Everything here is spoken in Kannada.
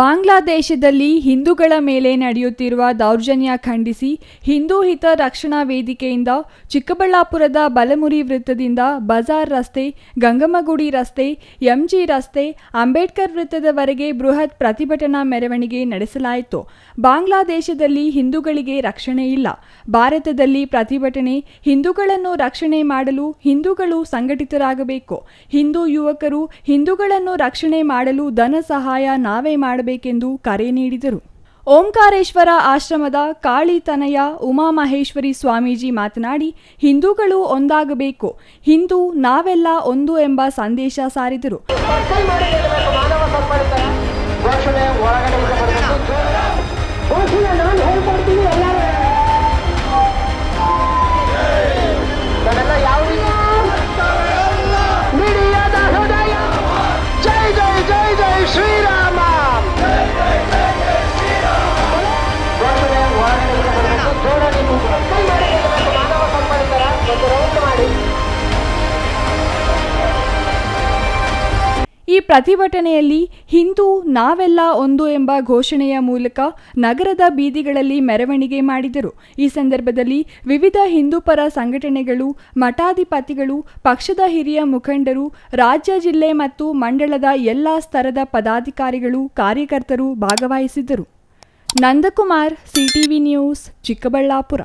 ಬಾಂಗ್ಲಾದೇಶದಲ್ಲಿ ಹಿಂದೂಗಳ ಮೇಲೆ ನಡೆಯುತ್ತಿರುವ ದೌರ್ಜನ್ಯ ಖಂಡಿಸಿ ಹಿಂದೂ ಹಿತ ರಕ್ಷಣಾ ವೇದಿಕೆಯಿಂದ ಚಿಕ್ಕಬಳ್ಳಾಪುರದ ಬಲಮುರಿ ವೃತ್ತದಿಂದ ಬಜಾರ್ ರಸ್ತೆ, ಗಂಗಮ್ಮಗುಡಿ ರಸ್ತೆ, ಎಂಜಿ ರಸ್ತೆ, ಅಂಬೇಡ್ಕರ್ ವೃತ್ತದವರೆಗೆ ಬೃಹತ್ ಪ್ರತಿಭಟನಾ ಮೆರವಣಿಗೆ ನಡೆಸಲಾಯಿತು. ಬಾಂಗ್ಲಾದೇಶದಲ್ಲಿ ಹಿಂದೂಗಳಿಗೆ ರಕ್ಷಣೆ ಇಲ್ಲ. ಭಾರತದಲ್ಲಿ ಪ್ರತಿಭಟನೆ ಹಿಂದೂಗಳನ್ನು ರಕ್ಷಣೆ ಮಾಡಲು ಹಿಂದೂಗಳು ಸಂಘಟಿತರಾಗಬೇಕು. ಹಿಂದೂ ಯುವಕರು ಹಿಂದೂಗಳನ್ನು ರಕ್ಷಣೆ ಮಾಡಲು ಧನ ಸಹಾಯ ನಾವೇ ಮಾಡಬೇಕೆಂದು ಕರೆ ನೀಡಿದರು. ಓಂಕಾರೇಶ್ವರ ಆಶ್ರಮದ ಕಾಳಿತನಯ ಉಮಾಮಹೇಶ್ವರಿ ಸ್ವಾಮೀಜಿ ಮಾತನಾಡಿ, ಹಿಂದೂಗಳು ಒಂದಾಗಬೇಕು, ಹಿಂದೂ ನಾವೆಲ್ಲ ಒಂದು ಎಂಬ ಸಂದೇಶ ಸಾರಿದರು. ಈ ಪ್ರತಿಭಟನೆಯಲ್ಲಿ ಹಿಂದೂ ನಾವೆಲ್ಲ ಒಂದು ಎಂಬ ಘೋಷಣೆಯ ಮೂಲಕ ನಗರದ ಬೀದಿಗಳಲ್ಲಿ ಮೆರವಣಿಗೆ ಮಾಡಿದರು. ಈ ಸಂದರ್ಭದಲ್ಲಿ ವಿವಿಧ ಹಿಂದೂಪರ ಸಂಘಟನೆಗಳು, ಮಠಾಧಿಪತಿಗಳು, ಪಕ್ಷದ ಹಿರಿಯ ಮುಖಂಡರು, ರಾಜ್ಯ, ಜಿಲ್ಲೆ ಮತ್ತು ಮಂಡಳದ ಎಲ್ಲ ಸ್ತರದ ಪದಾಧಿಕಾರಿಗಳು, ಕಾರ್ಯಕರ್ತರು ಭಾಗವಹಿಸಿದ್ದರು. Nandakumar, CTV news, Chikkaballapur.